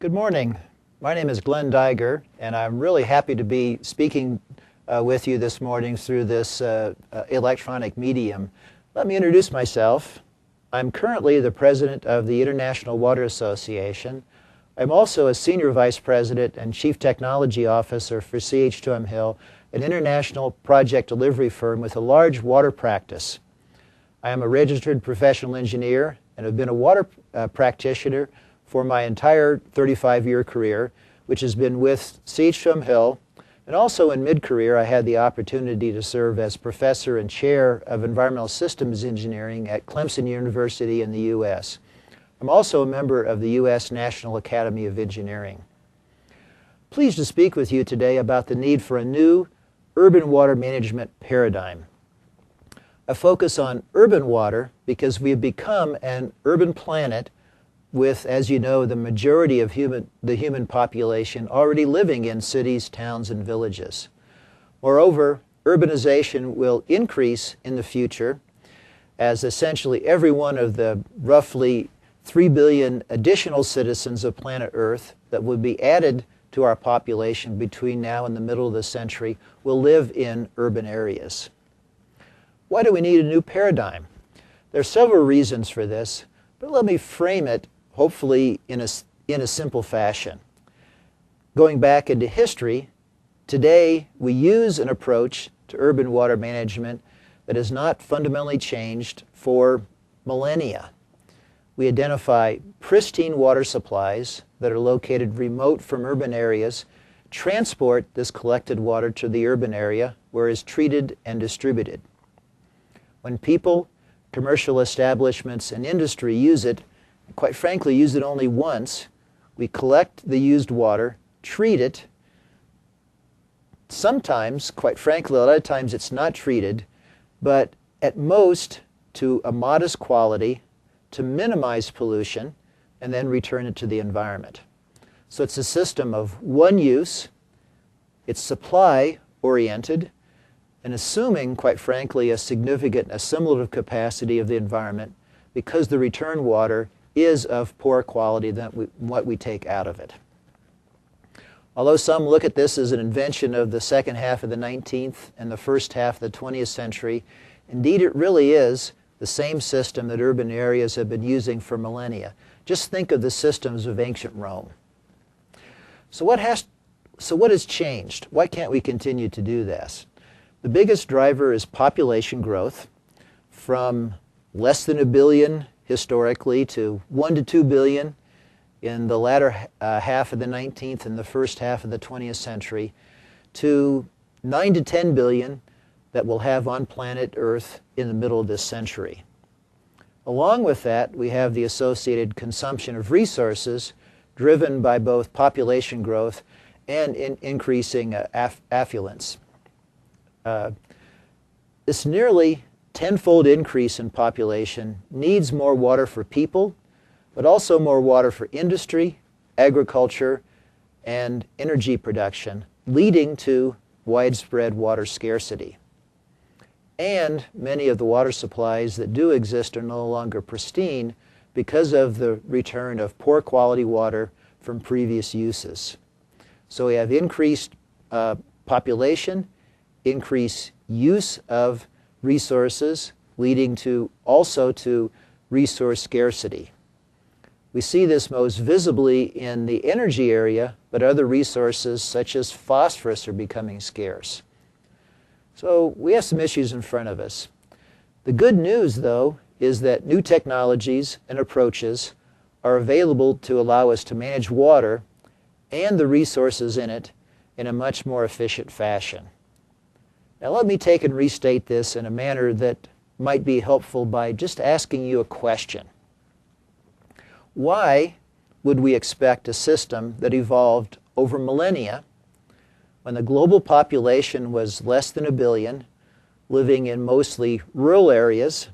Good morning. My name is Glen Daigger, and I'm really happy to be speaking with you this morning through this electronic medium. Let me introduce myself. I'm currently the president of the International Water Association. I'm also a senior vice president and chief technology officer for CH2M Hill, an international project delivery firm with a large water practice. I am a registered professional engineer and have been a water practitioner for my entire 35-year career, which has been with CH2M Hill. And also in mid-career, I had the opportunity to serve as professor and chair of environmental systems engineering at Clemson University in the U.S. I'm also a member of the U.S. National Academy of Engineering. Pleased to speak with you today about the need for a new urban water management paradigm. I focus on urban water because we have become an urban planet with, as you know, the majority of the human population already living in cities, towns, and villages. Moreover, urbanization will increase in the future as essentially every one of the roughly 3 billion additional citizens of planet Earth that will be added to our population between now and the middle of the century will live in urban areas. Why do we need a new paradigm? There are several reasons for this, but let me frame it hopefully in a simple fashion. Going back into history, today we use an approach to urban water management that has not fundamentally changed for millennia. We identify pristine water supplies that are located remote from urban areas, transport this collected water to the urban area where it is treated and distributed. When people, commercial establishments, and industry use it, quite frankly, use it only once, we collect the used water, treat it. Sometimes, quite frankly, a lot of times it's not treated, but at most to a modest quality to minimize pollution and then return it to the environment. So it's a system of one use, it's supply oriented, and assuming, quite frankly, a significant assimilative capacity of the environment because the return water is of poor quality than what we take out of it. Although some look at this as an invention of the second half of the 19th and the first half of the 20th century, indeed it really is the same system that urban areas have been using for millennia. Just think of the systems of ancient Rome. So what has changed? Why can't we continue to do this? The biggest driver is population growth from less than 1 billion historically to 1 to 2 billion in the latter half of the 19th and the first half of the 20th century to 9 to 10 billion that we'll have on planet Earth in the middle of this century. Along with that, we have the associated consumption of resources driven by both population growth and increasing affluence. This nearly tenfold increase in population needs more water for people, but also more water for industry, agriculture, and energy production, leading to widespread water scarcity. And many of the water supplies that do exist are no longer pristine because of the return of poor quality water from previous uses. So we have increased population, increased use of resources, leading to also to resource scarcity. We see this most visibly in the energy area, but other resources such as phosphorus are becoming scarce. So we have some issues in front of us. The good news, though, is that new technologies and approaches are available to allow us to manage water and the resources in it in a much more efficient fashion. Now let me take and restate this in a manner that might be helpful by just asking you a question. Why would we expect a system that evolved over millennia when the global population was less than 1 billion, living in mostly rural areas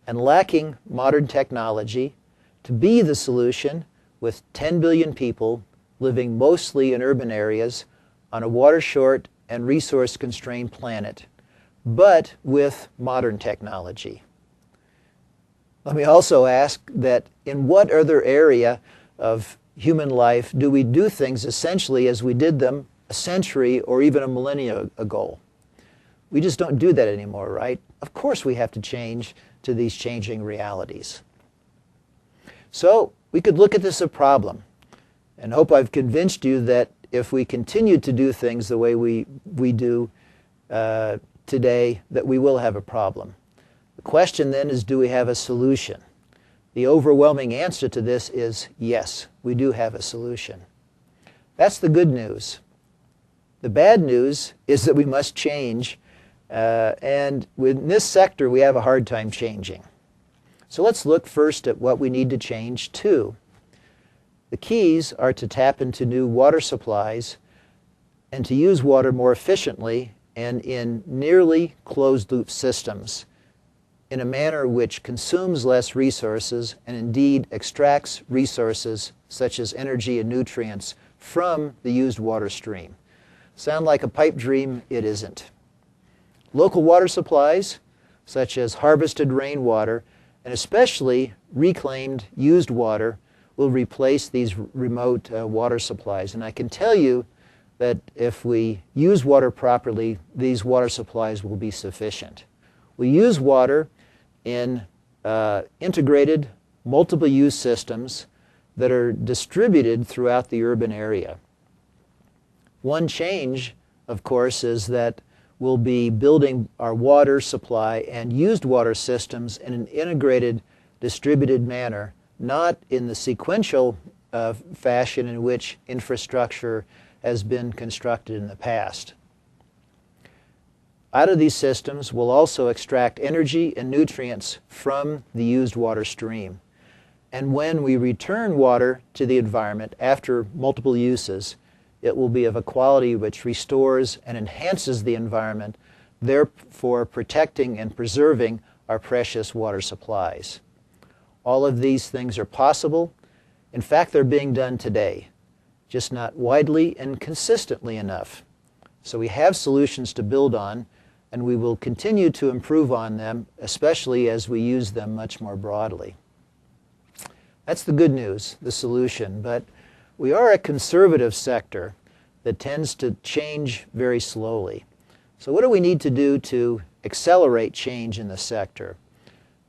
and lacking modern technology, to be the solution with 10 billion people living mostly in urban areas on a water-short and resource-constrained planet, but with modern technology? Let me also ask that in what other area of human life do we do things essentially as we did them a century or even a millennia ago. We just don't do that anymore, right? Of course we have to change to these changing realities. So we could look at this as a problem and hope I've convinced you that if we continue to do things the way we do today, that we will have a problem. The question then is, do we have a solution? The overwhelming answer to this is yes, we do have a solution. That's the good news. The bad news is that we must change, and in this sector we have a hard time changing. So let's look first at what we need to change to. The keys are to tap into new water supplies and to use water more efficiently and in nearly closed-loop systems in a manner which consumes less resources and indeed extracts resources such as energy and nutrients from the used water stream. Sound like a pipe dream? It isn't. Local water supplies, such as harvested rainwater, and especially reclaimed used water, will replace these remote water supplies. And I can tell you that if we use water properly, these water supplies will be sufficient. We use water in integrated multiple-use systems that are distributed throughout the urban area. One change, of course, is that we'll be building our water supply and used water systems in an integrated, distributed manner, not in the sequential fashion in which infrastructure has been constructed in the past. Out of these systems, we'll also extract energy and nutrients from the used water stream. And when we return water to the environment after multiple uses, it will be of a quality which restores and enhances the environment, therefore protecting and preserving our precious water supplies. All of these things are possible. In fact, they're being done today, just not widely and consistently enough. So we have solutions to build on, and we will continue to improve on them, especially as we use them much more broadly. That's the good news, the solution. But we are a conservative sector that tends to change very slowly. So what do we need to do to accelerate change in the sector?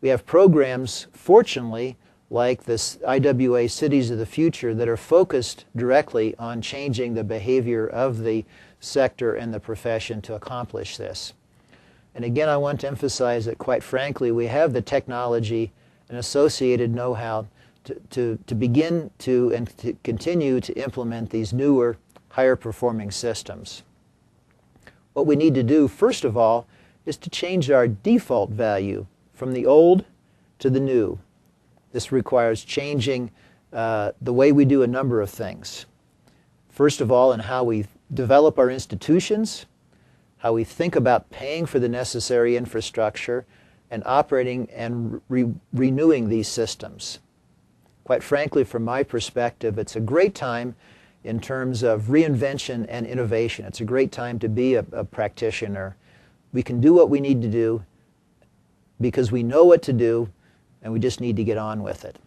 We have programs, fortunately, like this IWA Cities of the Future that are focused directly on changing the behavior of the sector and the profession to accomplish this. And again, I want to emphasize that, quite frankly, we have the technology and associated know-how to begin to and to continue to implement these newer, higher performing systems. What we need to do, first of all, is to change our default value from the old to the new. This requires changing the way we do a number of things. First of all, in how we develop our institutions, how we think about paying for the necessary infrastructure, and operating and renewing these systems. Quite frankly, from my perspective, it's a great time in terms of reinvention and innovation. It's a great time to be a practitioner. We can do what we need to do because we know what to do, and we just need to get on with it.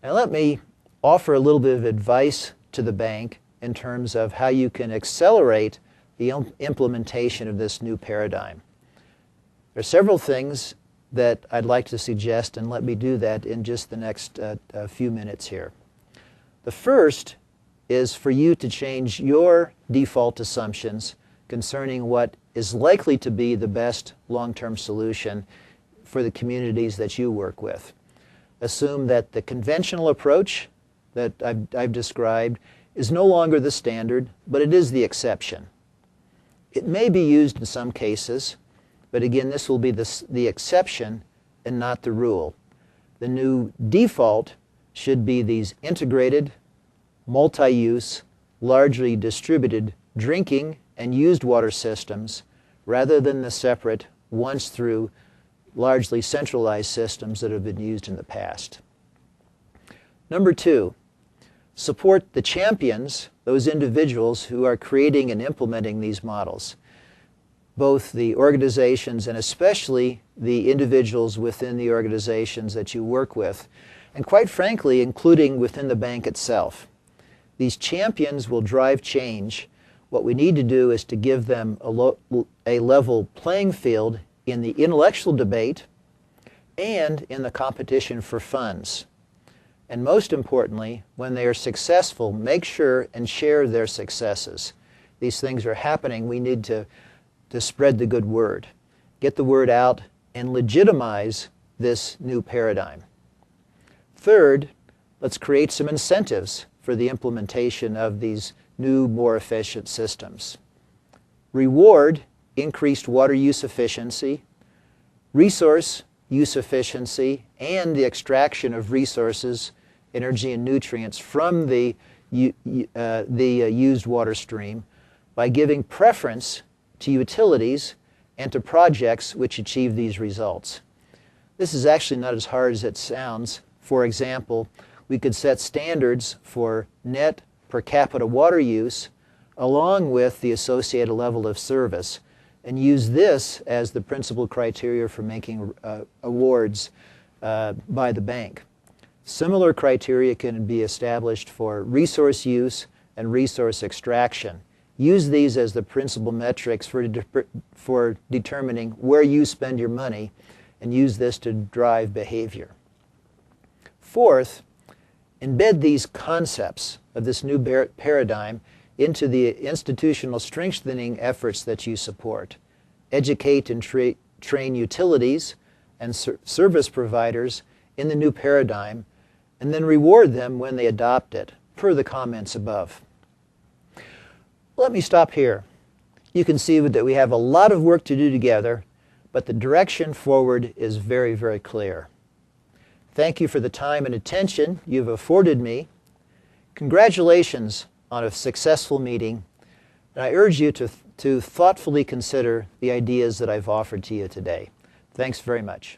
Now let me offer a little bit of advice to the bank in terms of how you can accelerate the implementation of this new paradigm. There are several things that I'd like to suggest, and let me do that in just the next few minutes here. The first is for you to change your default assumptions concerning what is likely to be the best long-term solution for the communities that you work with. Assume that the conventional approach that I've described is no longer the standard, but it is the exception. It may be used in some cases, but again, this will be the exception and not the rule. The new default should be these integrated, multi-use, largely distributed drinking and used water systems, rather than the separate, once through, largely centralized systems that have been used in the past. Number two, support the champions, those individuals who are creating and implementing these models. both the organizations and especially the individuals within the organizations that you work with, and quite frankly, including within the bank itself. These champions will drive change. What we need to do is to give them a level playing field in the intellectual debate and in the competition for funds. And most importantly, when they are successful, make sure and share their successes. These things are happening. We need to spread the good word, get the word out, and legitimize this new paradigm. Third, let's create some incentives for the implementation of these new, more efficient systems. Reward increased water use efficiency, resource use efficiency, and the extraction of resources, energy, and nutrients from the used water stream by giving preference to utilities and to projects which achieve these results. This is actually not as hard as it sounds. For example, we could set standards for net per capita water use along with the associated level of service and use this as the principal criteria for making awards by the bank. Similar criteria can be established for resource use and resource extraction. Use these as the principal metrics for determining where you spend your money and use this to drive behavior. Fourth, embed these concepts of this new paradigm into the institutional strengthening efforts that you support. Educate and train utilities and service providers in the new paradigm, and then reward them when they adopt it, per the comments above. Let me stop here. You can see that we have a lot of work to do together, but the direction forward is very, very clear. Thank you for the time and attention you've afforded me. Congratulations on a successful meeting, and I urge you to thoughtfully consider the ideas that I've offered to you today. Thanks very much.